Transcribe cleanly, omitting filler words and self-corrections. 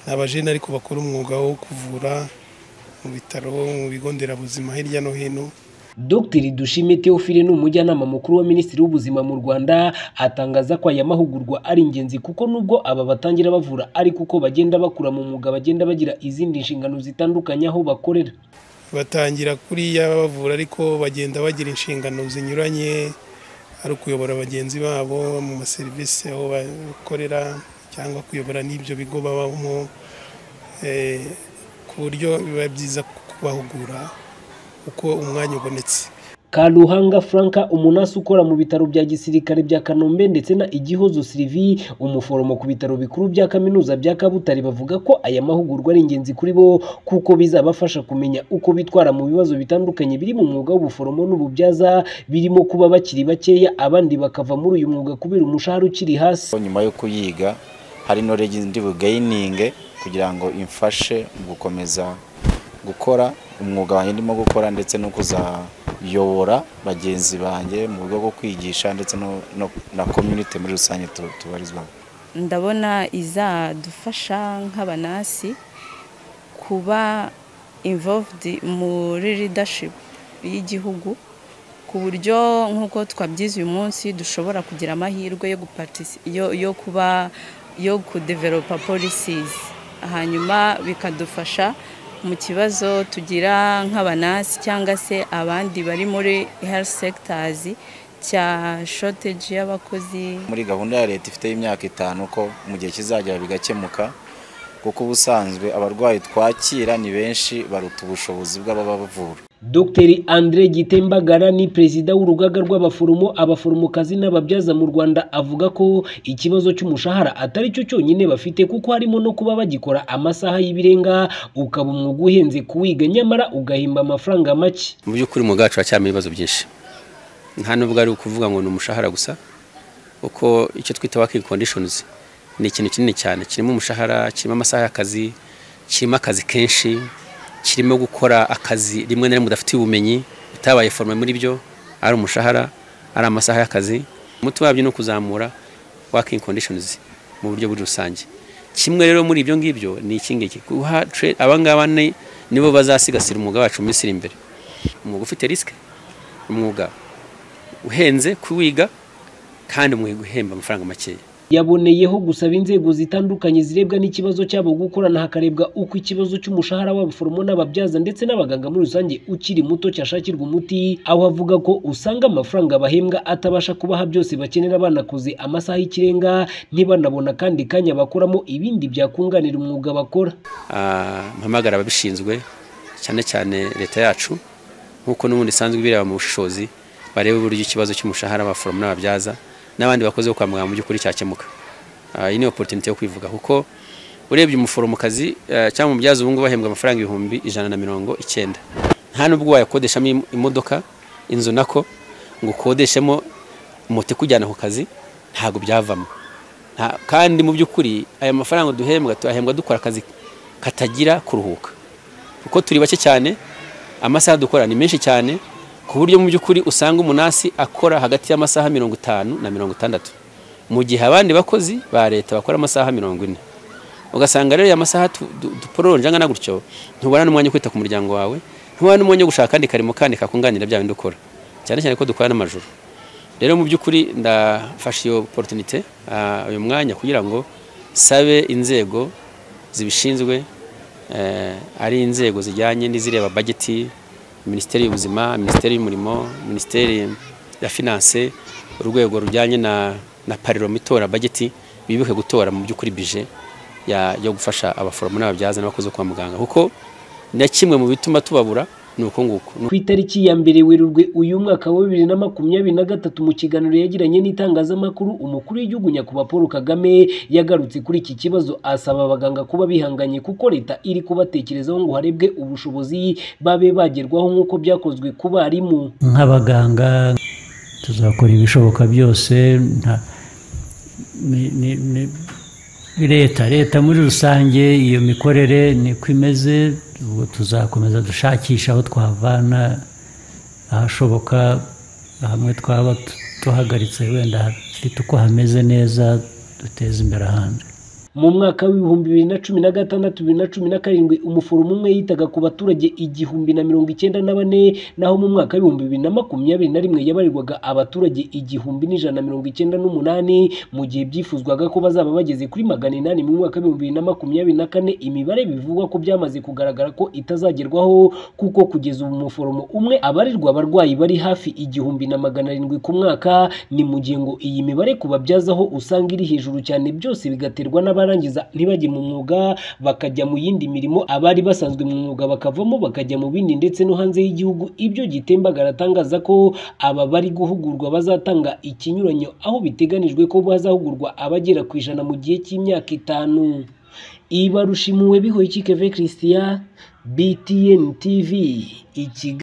abajene ariko bakora umwuga wo kuvura mu bitaro mu bigo nderabuzima hirya no hino. Dr Dushime Theophile n'umujyanama mukuru wa Minisitiri w'Ubuzima mu Rwanda atangaza ko aya mahugurwa ari ingenzi kuko nubwo aba batangira bavura ariko uko bagenda bakura mu mwuga bagenda bagira izindi nshingano zitandukanye aho bakorera. Batangira kuri bavura ariko bagenda bagira inshingano zinyuranye, ari kuyobora bagenzi babo mu maserivisi aho bakorera cyangwa kuyobora n'ibyo bigo babamo, ku buryo biba byiza kubahugura uko umwanya ubonetse. Karuhanga Franka umunasi ukora mu bitaro bya gisirikare bya Kanombe ndetse na Igihozo Sylvie umuforomo ku bitaro bikuru bya kaminuza bya Kabutare bavuga ko aya mahugurwa ari ingenzi kuri bo kuko bizabafasha kumenya uko bitwara mu bibazo bitandukanye biri mu mwuga w'ubuforomo n'ububyaza, birimo kuba bakiri bakeya abandi bakava muri uyu mwuga kubera umushahara ukiri hasi. Nyuma yo kuyiga hari knowledge ndi bugaining kugira ngo imfashe gukomeza gukora umwuga wanjye ndimo gukora ndetse no kuzayobora bagenzi banjye mu buryo bwo kwigisha ndetse na community muri rusange tubarizwa. Ndabona izadufasha nk'abanasi kuba involved muri leadership y'igihugu ku buryo nk'uko twabyize uyu munsi dushobora kugira amahirwe yo kudevelopa policies, hanyuma bikadufasha mu kibazo tugira nk'abanasi cyangwa se abandi bari muri health sectors cya shortage y'abakozi. Muri gahunda ya leta ifite imyaka 5 ko mu gihe kizajya bigakemuka kuko ubusanzwe abarwayi twakira ni benshi baruta ubushobozi bw'ababa bavura. Dr Andre Gitembagara ni perezida w'urugaga rw'abaforomo abaforomokazi n'ababyaza mu Rwanda avuga ko ikibazo cy'umushahara atari cyo cyonyine bafite kuko harimo no kuba bagikora amasaha y'ibirenga ukaba umwuga uhenze kuwiga nyamara ugahimba amafaranga make. Mu by'ukuri mu gacu cyane ibibazo byinshi nta nubwo ari ukuvuga ngo ni umushahara gusa uko icyo twita working conditions ni ikintu kinini cyane, kirimo umushahara, kirimo amasaha y'akazi, kirimo akazi kenshi, kirimo gukora akazi rimwe na rimwe udafite ubumenyi utabaye forme muri byo, ari umushahara ari amasaha y'akazi. Umuti wabyo no kuzamura working conditions mu buryo buri rusange. Kimwe rero muri ibyo ngibyo ni ikingiki guha abangaba nibo bazasigasira umwuga wacu mu Misiri imbere. Umwuga ufite risk, umwuga uhenze kuwiga kandi umwuga uhemba amafaranga make. Yaboneyeho gusaba inzego zitandukanye zirebwa n'ikibazo cyabo gukorana hakarebwa uko ikibazo cy'umushahara w'abaforomo n'ababyaza ndetse n'abaganga muri rusange ukiri muto cyashakirwa umuti, aho avuga ko usanga amafaranga bahembwa atabasha kubaha byose bakenera banakoze amasaha y'ikirenga ntibanabona kandi kanya bakoramo ibindi byakunganira umwuga bakora. Mpamagara ababishinzwe cyane cyane leta yacu nkuko n'ubundi isanzwe bireba mu bushobozi barebe uburyo ikibazo cy'umushahara w'abaforomo n'ababyaza n'abandi bakoze kwa muganga mu by'ukuri cyakemuka. Iyi ni opportunity yo kwivuga kuko urebye umuforomokazi cyangwa umubyaza ubu ngubu bahembwa amafaranga 190. Nta nubwo wayakodeshamo imodoka inzu nako ngo ukodeshemo moto kujyana ku kazi ntago byavamo. Kandi mu by'ukuri aya mafaranga duhembwa tuhembwa dukora akazi katagira kuruhuka kuko turi bake cyane, amasaha dukora ni menshi cyane ku buryo mu by'ukuri usanga umunasi akora hagati y'amasaha 50 na 60 mu gihe abandi bakozi ba leta bakora amasaha 40. Ugasanga rero ya masaha duporonje ngana gutyo ntubona n'umwanya kwita ku muryango wawe, ntubona n'umwanya gushaka kandi karimo kandi kakunganira bya bindi ukora cyane cyane ko dukora n'amajoro. Rero mu by'ukuri ndafashe iyo opportunity uyu mwanya kugira ngo sabe inzego zibishinzwe ari inzego zijyanye n'izireba budget, Minisiteri y'Ubuzima, Minisiteri y'Umurimo, Minisiteri ya Finance, urwego rujyanye na parlement itora budget bibuke gutora mu by'ukuri budget yo gufasha abaforomo n'ababyaza n'abakozi kwa muganga kuko na kimwe mu bituma tubabura nuko nguko. Ku itariki ya 2 Werurwe uyu mwaka wa 2023 mu kiganiro yagiranye n'itangazamakuru umukuru w'igihugu Nyakubahwa Paul Kagame yagarutse kuri iki kibazo asaba abaganga kuba bihanganye kuko leta iri kubatekerezaho ngo harebwe ubushobozi babe bagerwaho nk'uko byakozwe ku barimu. Nk'abaganga tuzakora ibishoboka byose leta muri rusange iyo mikorere ni kwimeze, tuzakomeza dushakisha aho twavana ahashoboka hamwe twaba tuhagaritse wenda hafite uko hameze neza duteza imbere ahandi. mu mwaka w'ibihumbi 2016-2017 umuforomo umwe yitaga ku baturage 1094 naho mu mwaka w'ibihumbi 2021 yabarirwaga abaturage 1198 mu gihe byifuzwaga ko bazaba bageze kuri 800 mu mwaka w'ibihumbi 2024. Imibare bivugwa ko byamaze kugaragara ko itazagerwaho kuko kugeza ubu umuforomo umwe abarirwa abarwayi bari hafi 1700 ku mwaka, ni mu gihe ngo iyi mibare kubabyazaho usanga iri hejuru cyane, byose bigaterwa n'abarangiza ntibajye mu mwuga bakajya mu yindi mirimo, abari basanzwe mu mwuga bakavamo bakajya mu bindi ndetse no hanze y'igihugu. Ibyo Gitembagara atangaza ko aba bari guhugurwa bazatanga ikinyuranyo, aho biteganijwe ko bazahugurwa abagera ku 100 mu gihe cy'imyaka 5. Ibarushimuwe Bihoyiki Keve Christian, BTN TV.